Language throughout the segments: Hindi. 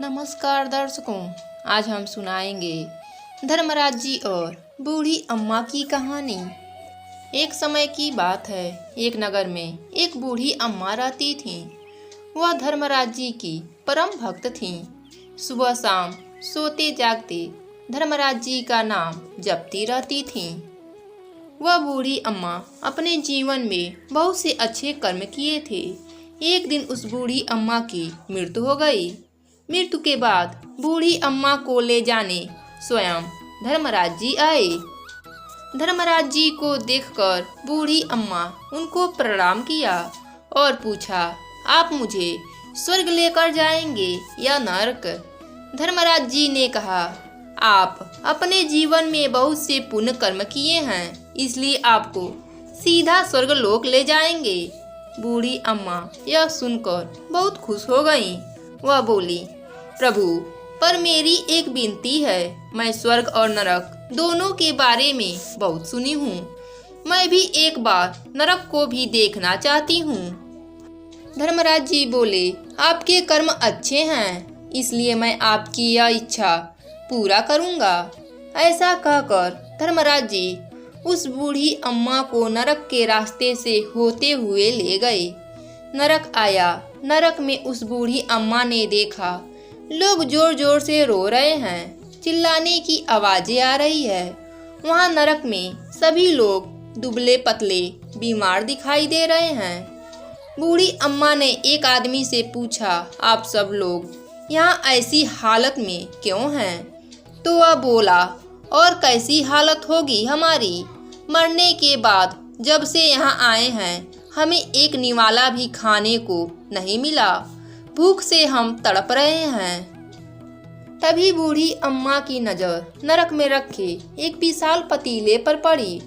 नमस्कार दर्शकों, आज हम सुनाएंगे धर्मराज जी और बूढ़ी अम्मा की कहानी। एक समय की बात है, एक नगर में एक बूढ़ी अम्मा रहती थीं। वह धर्मराज जी की परम भक्त थीं। सुबह शाम सोते जागते धर्मराज जी का नाम जपती रहती थीं। वह बूढ़ी अम्मा अपने जीवन में बहुत से अच्छे कर्म किए थे। एक दिन उस बूढ़ी अम्मा की मृत्यु हो गई। मृत्यु के बाद बूढ़ी अम्मा को ले जाने स्वयं धर्मराज जी आए। धर्मराज जी को देखकर बूढ़ी अम्मा उनको प्रणाम किया और पूछा, आप मुझे स्वर्ग लेकर जाएंगे या नरक? धर्मराज जी ने कहा, आप अपने जीवन में बहुत से पुण्य कर्म किए हैं, इसलिए आपको सीधा स्वर्ग लोक ले जाएंगे। बूढ़ी अम्मा यह सुनकर बहुत खुश हो गईं। वह बोली, प्रभु, पर मेरी एक विनती है। मैं स्वर्ग और नरक दोनों के बारे में बहुत सुनी हूँ। मैं भी एक बार नरक को भी देखना चाहती हूँ। धर्मराज जी बोले, आपके कर्म अच्छे हैं, इसलिए मैं आपकी यह इच्छा पूरा करूँगा। ऐसा कहकर धर्मराज जी उस बूढ़ी अम्मा को नरक के रास्ते से होते हुए ले गए। नरक आया। नरक में उस बूढ़ी अम्मा ने देखा, लोग जोर जोर से रो रहे हैं, चिल्लाने की आवाजें आ रही है। वहाँ नरक में सभी लोग दुबले पतले बीमार दिखाई दे रहे हैं। बूढ़ी अम्मा ने एक आदमी से पूछा, आप सब लोग यहाँ ऐसी हालत में क्यों हैं? तो वह बोला, और कैसी हालत होगी हमारी? मरने के बाद जब से यहाँ आए हैं, हमें एक निवाला भी खाने को नहीं मिला। भूख से हम तड़प रहे हैं। तभी बूढ़ी अम्मा की नजर नरक में रखे एक विशाल पतीले पर पड़ी,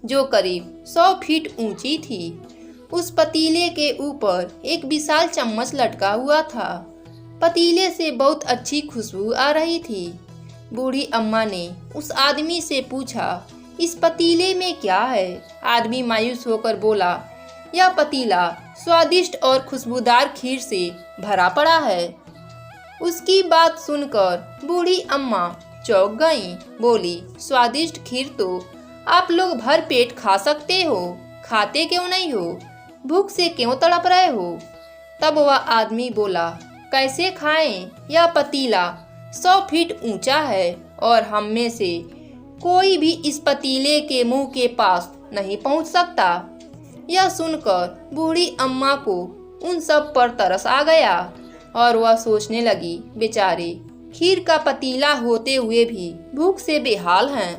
जो करीब 100 फीट ऊंची थी। उस पतीले के ऊपर एक विशाल चम्मच लटका हुआ था। पतीले से बहुत अच्छी खुशबू आ रही थी। बूढ़ी अम्मा ने उस आदमी से पूछा, इस पतीले में क्या है? आदमी मायूस होकर बोला, यह पतीला स्वादिष्ट और खुशबूदार खीर से भरा पड़ा है। उसकी बात सुनकर बूढ़ी अम्मा चौंक गईं। बोली, स्वादिष्ट खीर तो आप लोग भर पेट खा सकते हो, खाते क्यों नहीं हो? भूख से क्यों तड़प रहे हो? तब वह आदमी बोला, कैसे खाएं? यह पतीला 100 फीट ऊंचा है और हम में से कोई भी इस पतीले के मुंह के पास नहीं पहुंच सकता। यह सुनकर बूढ़ी अम्मा को उन सब पर तरस आ गया और वह सोचने लगी, बेचारे खीर का पतीला होते हुए भी भूख से बेहाल हैं।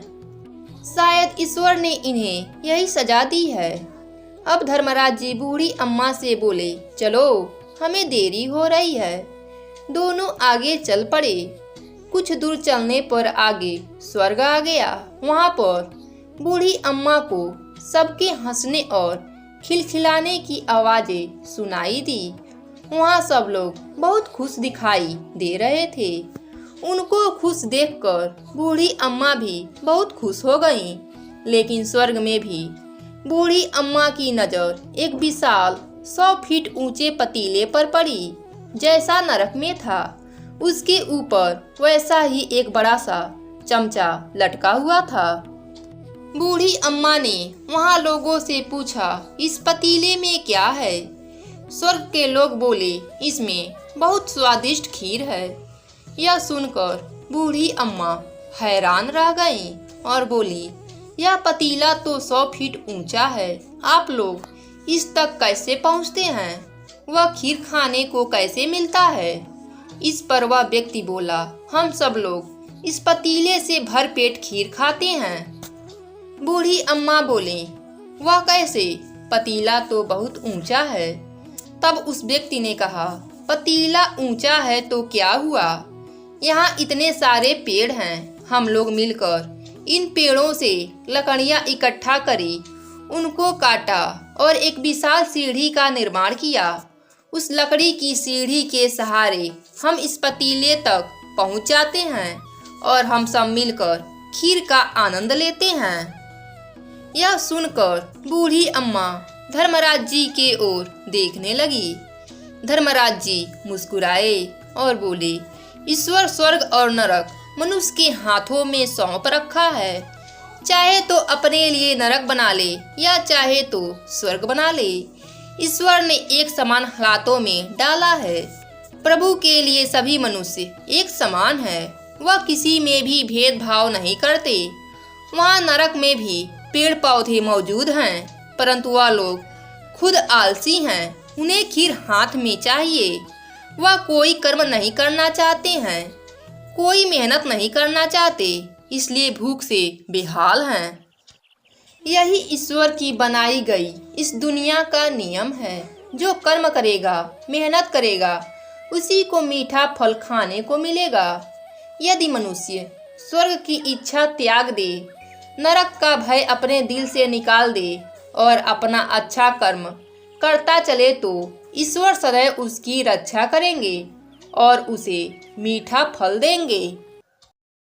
शायद ईश्वर ने इन्हें यही सजा दी है। अब धर्मराज जी बूढ़ी अम्मा से बोले, चलो, हमें देरी हो रही है। दोनों आगे चल पड़े। कुछ दूर चलने पर आगे स्वर्ग आ गया। वहाँ पर बूढ़ी अम्मा को सबके हंसने और खिलखिलाने की आवाजें सुनाई दी। वहाँ सब लोग बहुत खुश दिखाई दे रहे थे। उनको खुश देखकर बूढ़ी अम्मा भी बहुत खुश हो गईं। लेकिन स्वर्ग में भी बूढ़ी अम्मा की नज़र एक विशाल 100 फीट ऊंचे पतीले पर पड़ी, जैसा नरक में था। उसके ऊपर वैसा ही एक बड़ा सा चमचा लटका हुआ था। बूढ़ी अम्मा ने वहाँ लोगों से पूछा, इस पतीले में क्या है? स्वर्ग के लोग बोले, इसमें बहुत स्वादिष्ट खीर है। यह सुनकर बूढ़ी अम्मा हैरान रह गईं और बोली, यह पतीला तो 100 फीट ऊंचा है, आप लोग इस तक कैसे पहुँचते हैं? वह खीर खाने को कैसे मिलता है? इस पर वह व्यक्ति बोला, हम सब लोग इस पतीले से भर पेट खीर खाते हैं। बूढ़ी अम्मा बोली, वह कैसे? पतीला तो बहुत ऊंचा है। तब उस व्यक्ति ने कहा, पतीला ऊंचा है तो क्या हुआ? यहाँ इतने सारे पेड़ हैं, हम लोग मिलकर इन पेड़ों से लकड़ियाँ इकट्ठा करी, उनको काटा और एक विशाल सीढ़ी का निर्माण किया। उस लकड़ी की सीढ़ी के सहारे हम इस पतीले तक पहुँच जाते हैं और हम सब मिलकर खीर का आनंद लेते हैं। यह सुनकर बूढ़ी अम्मा धर्मराज जी के ओर देखने लगी। धर्मराज जी मुस्कुराए और बोले, ईश्वर स्वर्ग और नरक मनुष्य के हाथों में सौंप रखा है। चाहे तो अपने लिए नरक बना ले या चाहे तो स्वर्ग बना ले। ईश्वर ने एक समान हालातों में डाला है। प्रभु के लिए सभी मनुष्य एक समान है। वह किसी में भी भेदभाव नहीं करते। वहाँ नरक में भी पेड़ पौधे मौजूद हैं, परंतु वह लोग खुद आलसी हैं। उन्हें खीर हाथ में चाहिए। वह कोई कर्म नहीं करना चाहते हैं, कोई मेहनत नहीं करना चाहते, इसलिए भूख से बेहाल हैं। यही ईश्वर की बनाई गई इस दुनिया का नियम है। जो कर्म करेगा, मेहनत करेगा, उसी को मीठा फल खाने को मिलेगा। यदि मनुष्य स्वर्ग की इच्छा त्याग दे, नरक का भय अपने दिल से निकाल दे और अपना अच्छा कर्म करता चले तो ईश्वर सदैव उसकी रक्षा करेंगे और उसे मीठा फल देंगे।